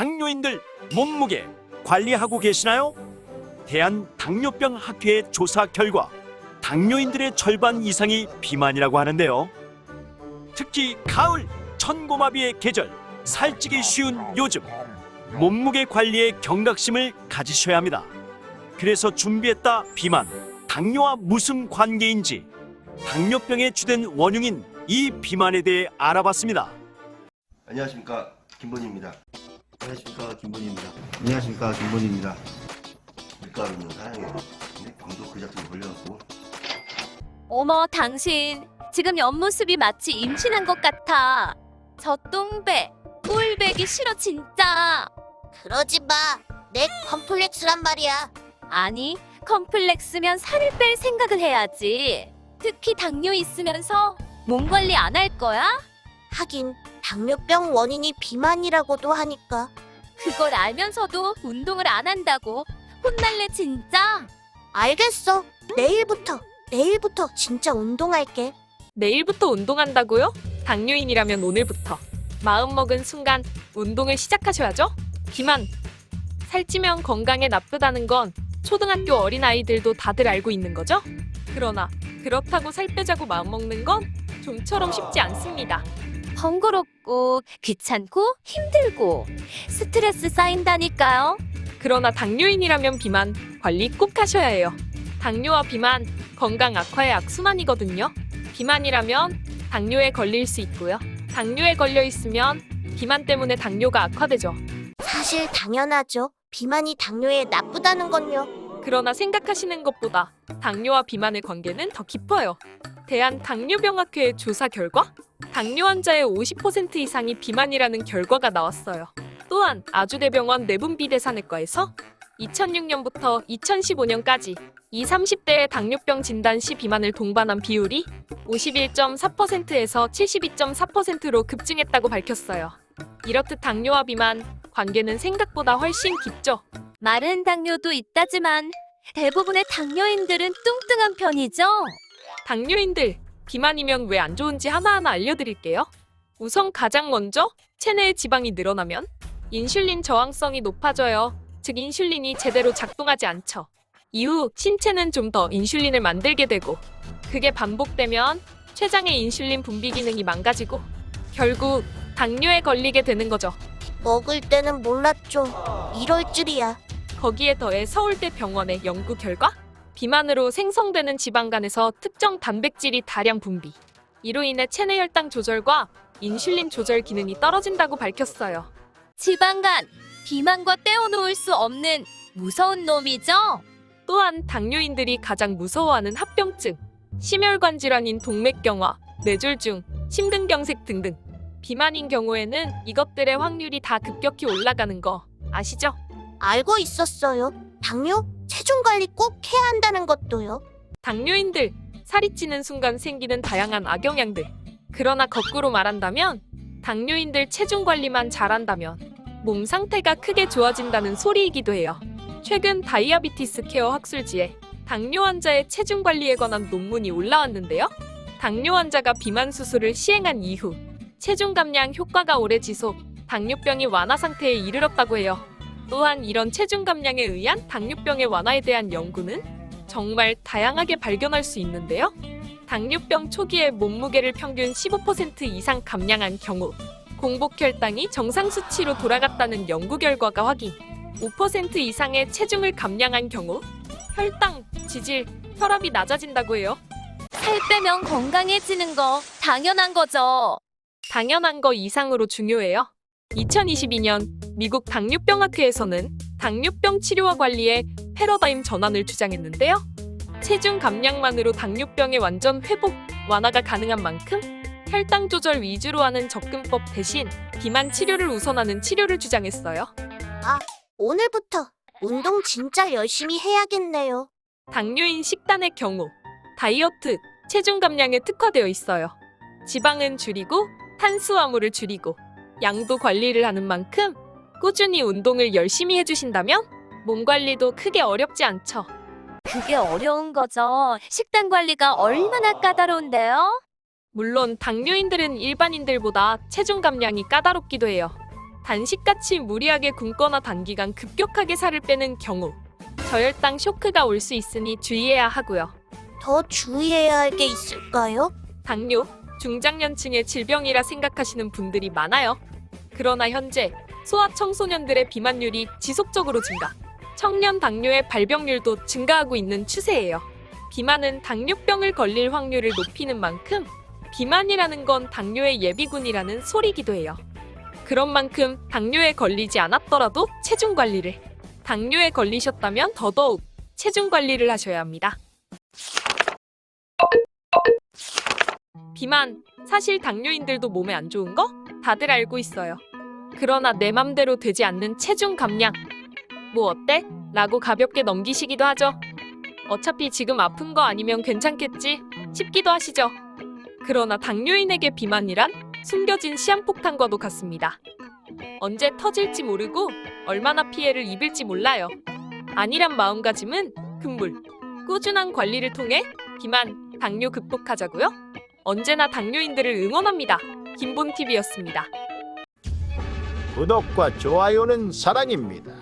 당뇨인들 몸무게 관리하고 계시나요? 대한당뇨병학회 조사 결과 당뇨인들의 절반 이상이 비만이라고 하는데요. 특히 가을 천고마비의 계절, 살찌기 쉬운 요즘 몸무게 관리에 경각심을 가지셔야 합니다. 그래서 준비했다. 비만, 당뇨와 무슨 관계인지, 당뇨병의 주된 원흉인 이 비만에 대해 알아봤습니다. 안녕하십니까, 김본희입니다. 안녕하십니까, 김본희입니다. 안녕하십니까, 김본희입니다. 밀가루는 사랑해요. 근데 방도 그 자체로 걸려갖고. 어머, 당신 지금 옆모습이 마치 임신한 것 같아. 저 똥배, 꼴배기 싫어 진짜. 그러지 마. 내 컴플렉스란 말이야. 아니, 컴플렉스면 살을 뺄 생각을 해야지. 특히 당뇨 있으면서 몸 관리 안 할 거야? 하긴 당뇨병 원인이 비만이라고도 하니까. 그걸 알면서도 운동을 안 한다고 혼날래 진짜. 알겠어. 내일부터 진짜 운동할게. 내일부터 운동한다고요? 당뇨인이라면 오늘부터 마음먹은 순간 운동을 시작하셔야죠. 비만, 살찌면 건강에 나쁘다는 건 초등학교 어린아이들도 다들 알고 있는 거죠? 그러나 그렇다고 살 빼자고 마음먹는 건 좀처럼 쉽지 않습니다. 번거롭고 귀찮고 힘들고 스트레스 쌓인다니까요. 그러나 당뇨인이라면 비만 관리 꼭 하셔야 해요. 당뇨와 비만, 건강 악화의 악순환이거든요. 비만이라면 당뇨에 걸릴 수 있고요. 당뇨에 걸려 있으면 비만 때문에 당뇨가 악화되죠. 사실 당연하죠. 비만이 당뇨에 나쁘다는 건요. 그러나 생각하시는 것보다 당뇨와 비만의 관계는 더 깊어요. 대한당뇨병학회 조사 결과 당뇨 환자의 50% 이상이 비만이라는 결과가 나왔어요. 또한 아주대병원 내분비대사내과에서 2006년부터 2015년까지 20, 30대의 당뇨병 진단 시 비만을 동반한 비율이 51.4%에서 72.4%로 급증했다고 밝혔어요. 이렇듯 당뇨와 비만 관계는 생각보다 훨씬 깊죠. 마른 당뇨도 있다지만 대부분의 당뇨인들은 뚱뚱한 편이죠. 당뇨인들, 비만이면 왜 안 좋은지 하나하나 알려드릴게요. 우선 가장 먼저 체내의 지방이 늘어나면 인슐린 저항성이 높아져요. 즉 인슐린이 제대로 작동하지 않죠. 이후 신체는 좀 더 인슐린을 만들게 되고 그게 반복되면 췌장의 인슐린 분비 기능이 망가지고 결국 당뇨에 걸리게 되는 거죠. 먹을 때는 몰랐죠. 이럴 줄이야. 거기에 더해 서울대 병원의 연구 결과 비만으로 생성되는 지방간에서 특정 단백질이 다량 분비. 이로 인해 체내 혈당 조절과 인슐린 조절 기능이 떨어진다고 밝혔어요. 지방간, 비만과 떼어놓을 수 없는 무서운 놈이죠. 또한 당뇨인들이 가장 무서워하는 합병증, 심혈관 질환인 동맥경화, 뇌졸중, 심근경색 등등. 비만인 경우에는 이것들의 확률이 다 급격히 올라가는 거 아시죠? 알고 있었어요. 당뇨? 체중 관리 꼭 해야 한다는 것도요. 당뇨인들, 살이 찌는 순간 생기는 다양한 악영향들. 그러나 거꾸로 말한다면 당뇨인들 체중 관리만 잘한다면 몸 상태가 크게 좋아진다는 소리이기도 해요. 최근 다이아비티스 케어 학술지에 당뇨 환자의 체중 관리에 관한 논문이 올라왔는데요. 당뇨 환자가 비만 수술을 시행한 이후 체중 감량 효과가 오래 지속, 당뇨병이 완화 상태에 이르렀다고 해요. 또한 이런 체중 감량에 의한 당뇨병의 완화에 대한 연구는 정말 다양하게 발견할 수 있는데요. 당뇨병 초기에 몸무게를 평균 15% 이상 감량한 경우 공복 혈당이 정상 수치로 돌아갔다는 연구 결과가 확인. 5% 이상의 체중을 감량한 경우 혈당, 지질, 혈압이 낮아진다고 해요. 살 빼면 건강해지는 거 당연한 거죠. 당연한 거 이상으로 중요해요. 2022년 미국 당뇨병학회에서는 당뇨병 치료와 관리에 패러다임 전환을 주장했는데요. 체중 감량만으로 당뇨병의 완전 회복, 완화가 가능한 만큼 혈당 조절 위주로 하는 접근법 대신 비만 치료를 우선하는 치료를 주장했어요. 오늘부터 운동 진짜 열심히 해야겠네요. 당뇨인 식단의 경우 다이어트, 체중 감량에 특화되어 있어요. 지방은 줄이고 탄수화물을 줄이고 양도 관리를 하는 만큼 꾸준히 운동을 열심히 해주신다면 몸 관리도 크게 어렵지 않죠. 그게 어려운 거죠. 식단 관리가 얼마나 까다로운데요? 물론 당뇨인들은 일반인들보다 체중 감량이 까다롭기도 해요. 단식같이 무리하게 굶거나 단기간 급격하게 살을 빼는 경우 저혈당 쇼크가 올 수 있으니 주의해야 하고요. 더 주의해야 할 게 있을까요? 당뇨, 중장년층의 질병이라 생각하시는 분들이 많아요. 그러나 현재 소아청소년들의 비만율이 지속적으로 증가, 청년 당뇨의 발병률도 증가하고 있는 추세예요. 비만은 당뇨병을 걸릴 확률을 높이는 만큼 비만이라는 건 당뇨의 예비군이라는 소리기도 해요. 그런 만큼 당뇨에 걸리지 않았더라도 체중 관리를, 당뇨에 걸리셨다면 더더욱 체중 관리를 하셔야 합니다. 비만, 사실 당뇨인들도 몸에 안 좋은 거 다들 알고 있어요. 그러나 내 맘대로 되지 않는 체중 감량. 뭐 어때? 라고 가볍게 넘기시기도 하죠. 어차피 지금 아픈 거 아니면 괜찮겠지 싶기도 하시죠. 그러나 당뇨인에게 비만이란 숨겨진 시한폭탄과도 같습니다. 언제 터질지 모르고 얼마나 피해를 입을지 몰라요. 안일한 마음가짐은 금물, 꾸준한 관리를 통해 비만, 당뇨 극복하자고요. 언제나 당뇨인들을 응원합니다. 김본TV였습니다. 구독과 좋아요는 사랑입니다.